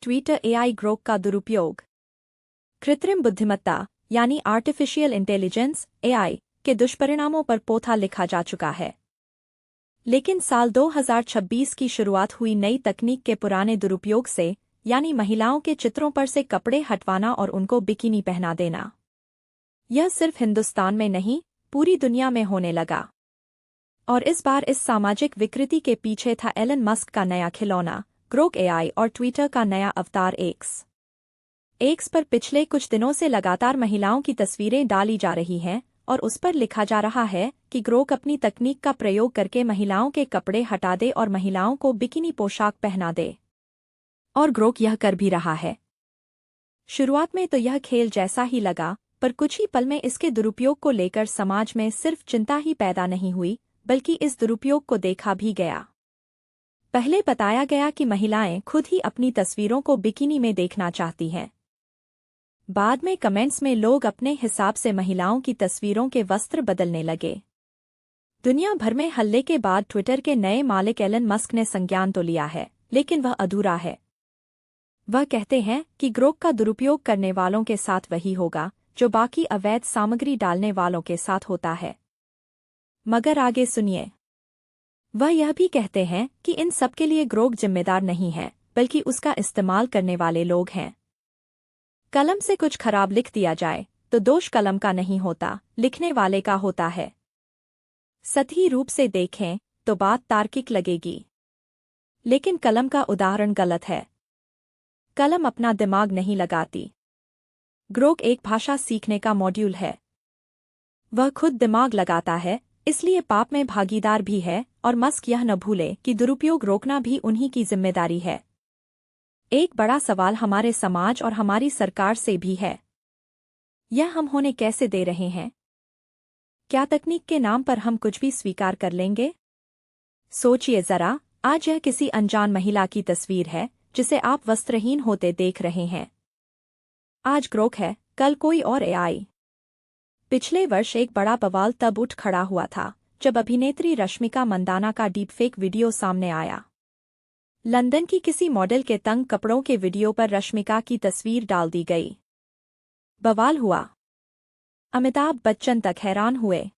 Twitter AI Grok का दुरुपयोग। कृत्रिम बुद्धिमत्ता यानी आर्टिफिशियल इंटेलिजेंस एआई के दुष्परिणामों पर पोथा लिखा जा चुका है। लेकिन साल 2026 की शुरुआत हुई नई तकनीक के पुराने दुरुपयोग से, यानी महिलाओं के चित्रों पर से कपड़े हटवाना और उनको बिकिनी पहना देना। यह सिर्फ हिंदुस्तान में नहीं, पूरी दुनिया में होने लगा। और इस बार इस सामाजिक विकृति के पीछे था एलन मस्क का नया खिलौना ग्रोक एआई और ट्विटर का नया अवतार एक्स पर पिछले कुछ दिनों से लगातार महिलाओं की तस्वीरें डाली जा रही हैं और उस पर लिखा जा रहा है कि ग्रोक अपनी तकनीक का प्रयोग करके महिलाओं के कपड़े हटा दे और महिलाओं को बिकिनी पोशाक पहना दे। और ग्रोक यह कर भी रहा है। शुरुआत में तो यह खेल जैसा ही लगा, पर कुछ ही पल में इसके दुरुपयोग को लेकर समाज में सिर्फ चिंता ही पैदा नहीं हुई, बल्कि इस दुरुपयोग को देखा भी गया। पहले बताया गया कि महिलाएं खुद ही अपनी तस्वीरों को बिकिनी में देखना चाहती हैं। बाद में कमेंट्स में लोग अपने हिसाब से महिलाओं की तस्वीरों के वस्त्र बदलने लगे। दुनिया भर में हल्ले के बाद ट्विटर के नए मालिक एलन मस्क ने संज्ञान तो लिया है, लेकिन वह अधूरा है। वह कहते हैं कि ग्रोक का दुरुपयोग करने वालों के साथ वही होगा जो बाकी अवैध सामग्री डालने वालों के साथ होता है। मगर आगे सुनिए। वह यह भी कहते हैं कि इन सब के लिए ग्रोक जिम्मेदार नहीं है, बल्कि उसका इस्तेमाल करने वाले लोग हैं। कलम से कुछ खराब लिख दिया जाए तो दोष कलम का नहीं होता, लिखने वाले का होता है। सतही रूप से देखें तो बात तार्किक लगेगी, लेकिन कलम का उदाहरण गलत है। कलम अपना दिमाग नहीं लगाती। ग्रोक एक भाषा सीखने का मॉड्यूल है। वह खुद दिमाग लगाता है, इसलिए पाप में भागीदार भी है। और मस्क यह न भूले कि दुरुपयोग रोकना भी उन्हीं की जिम्मेदारी है। एक बड़ा सवाल हमारे समाज और हमारी सरकार से भी है। यह हम होने कैसे दे रहे हैं? क्या तकनीक के नाम पर हम कुछ भी स्वीकार कर लेंगे? सोचिए जरा, आज यह किसी अनजान महिला की तस्वीर है जिसे आप वस्त्रहीन होते देख रहे हैं। आज ग्रोक है, कल कोई और एआई। पिछले वर्ष एक बड़ा बवाल तब उठ खड़ा हुआ था जब अभिनेत्री रश्मिका मंदाना का डीपफेक वीडियो सामने आया। लंदन की किसी मॉडल के तंग कपड़ों के वीडियो पर रश्मिका की तस्वीर डाल दी गई। बवाल हुआ। अमिताभ बच्चन तक हैरान हुए।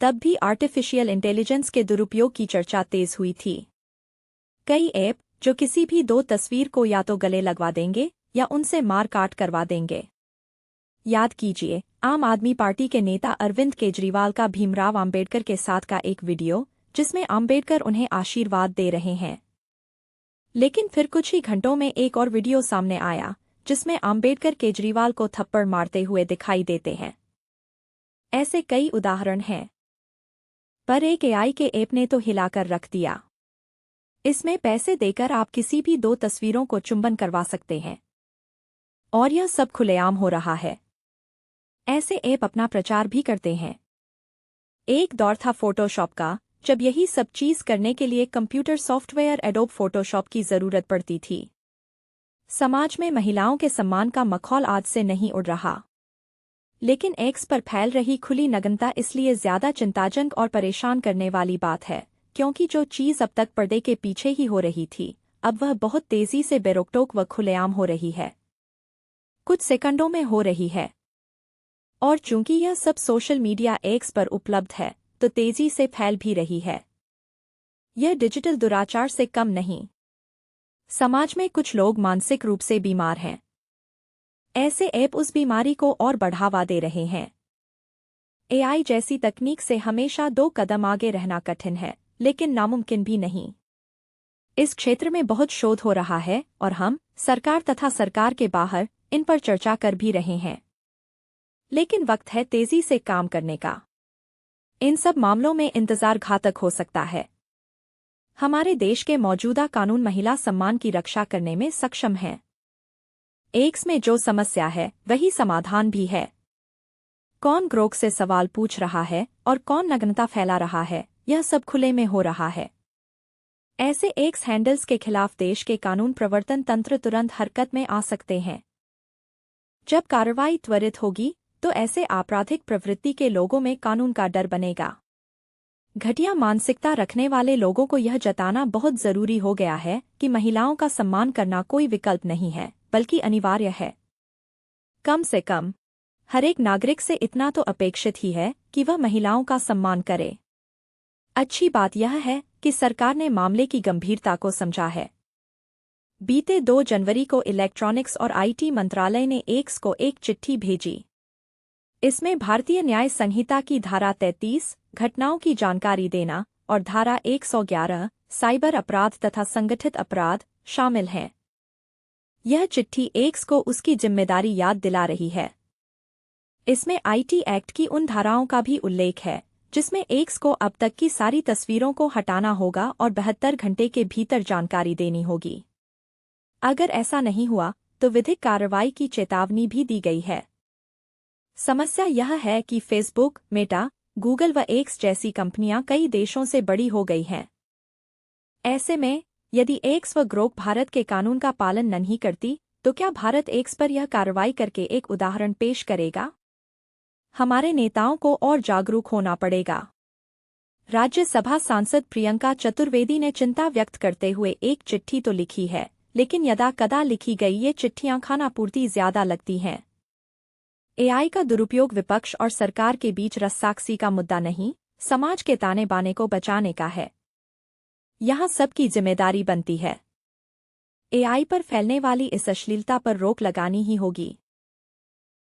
तब भी आर्टिफिशियल इंटेलिजेंस के दुरुपयोग की चर्चा तेज हुई थी। कई ऐप जो किसी भी दो तस्वीर को या तो गले लगवा देंगे या उनसे मार काट करवा देंगे। याद कीजिए, आम आदमी पार्टी के नेता अरविंद केजरीवाल का भीमराव अंबेडकर के साथ का एक वीडियो, जिसमें अंबेडकर उन्हें आशीर्वाद दे रहे हैं। लेकिन फिर कुछ ही घंटों में एक और वीडियो सामने आया जिसमें अंबेडकर केजरीवाल को थप्पड़ मारते हुए दिखाई देते हैं। ऐसे कई उदाहरण हैं। पर एक एआई के ऐप ने तो हिलाकर रख दिया। इसमें पैसे देकर आप किसी भी दो तस्वीरों को चुंबन करवा सकते हैं। और यह सब खुलेआम हो रहा है। ऐसे ऐप अपना प्रचार भी करते हैं। एक दौर था फोटोशॉप का, जब यही सब चीज करने के लिए कंप्यूटर सॉफ्टवेयर एडोब फोटोशॉप की जरूरत पड़ती थी। समाज में महिलाओं के सम्मान का मखौल आज से नहीं उड़ रहा। लेकिन एक्स पर फैल रही खुली नग्नता इसलिए ज्यादा चिंताजनक और परेशान करने वाली बात है, क्योंकि जो चीज अब तक पर्दे के पीछे ही हो रही थी, अब वह बहुत तेजी से बेरोकटोक व खुलेआम हो रही है। कुछ सेकंडों में हो रही है। और चूंकि यह सब सोशल मीडिया एक्स पर उपलब्ध है, तो तेजी से फैल भी रही है। यह डिजिटल दुराचार से कम नहीं। समाज में कुछ लोग मानसिक रूप से बीमार हैं। ऐसे ऐप उस बीमारी को और बढ़ावा दे रहे हैं। एआई जैसी तकनीक से हमेशा दो कदम आगे रहना कठिन है, लेकिन नामुमकिन भी नहीं। इस क्षेत्र में बहुत शोध हो रहा है और हम, सरकार तथा सरकार के बाहर, इन पर चर्चा कर भी रहे हैं। लेकिन वक्त है तेजी से काम करने का। इन सब मामलों में इंतजार घातक हो सकता है। हमारे देश के मौजूदा कानून महिला सम्मान की रक्षा करने में सक्षम हैं। एक्स में जो समस्या है वही समाधान भी है। कौन ग्रोक से सवाल पूछ रहा है और कौन नग्नता फैला रहा है, यह सब खुले में हो रहा है। ऐसे एक्स हैंडल्स के खिलाफ देश के कानून प्रवर्तन तंत्र तुरंत हरकत में आ सकते हैं। जब कार्रवाई त्वरित होगी तो ऐसे आपराधिक प्रवृत्ति के लोगों में कानून का डर बनेगा। घटिया मानसिकता रखने वाले लोगों को यह जताना बहुत जरूरी हो गया है कि महिलाओं का सम्मान करना कोई विकल्प नहीं है, बल्कि अनिवार्य है। कम से कम हर एक नागरिक से इतना तो अपेक्षित ही है कि वह महिलाओं का सम्मान करे। अच्छी बात यह है कि सरकार ने मामले की गंभीरता को समझा है। बीते 2 जनवरी को इलेक्ट्रॉनिक्स और आईटी मंत्रालय ने एक्स को एक चिट्ठी भेजी। इसमें भारतीय न्याय संहिता की धारा 33 घटनाओं की जानकारी देना और धारा 111 साइबर अपराध तथा संगठित अपराध शामिल हैं। यह चिट्ठी एक्स को उसकी जिम्मेदारी याद दिला रही है। इसमें आईटी एक्ट की उन धाराओं का भी उल्लेख है जिसमें एक्स को अब तक की सारी तस्वीरों को हटाना होगा और 72 घंटे के भीतर जानकारी देनी होगी। अगर ऐसा नहीं हुआ तो विधिक कार्रवाई की चेतावनी भी दी गई है। समस्या यह है कि फेसबुक, मेटा, गूगल व एक्स जैसी कंपनियां कई देशों से बड़ी हो गई हैं। ऐसे में यदि एक्स व ग्रोक भारत के कानून का पालन नहीं करती तो क्या भारत एक्स पर यह कार्रवाई करके एक उदाहरण पेश करेगा? हमारे नेताओं को और जागरूक होना पड़ेगा। राज्यसभा सांसद प्रियंका चतुर्वेदी ने चिंता व्यक्त करते हुए एक चिट्ठी तो लिखी है, लेकिन यदा-कदा लिखी गई ये चिट्ठियां खानापूर्ति ज्यादा लगती हैं। एआई का दुरुपयोग विपक्ष और सरकार के बीच रस्साकसी का मुद्दा नहीं, समाज के ताने बाने को बचाने का है। यहाँ सबकी जिम्मेदारी बनती है। एआई पर फैलने वाली इस अश्लीलता पर रोक लगानी ही होगी।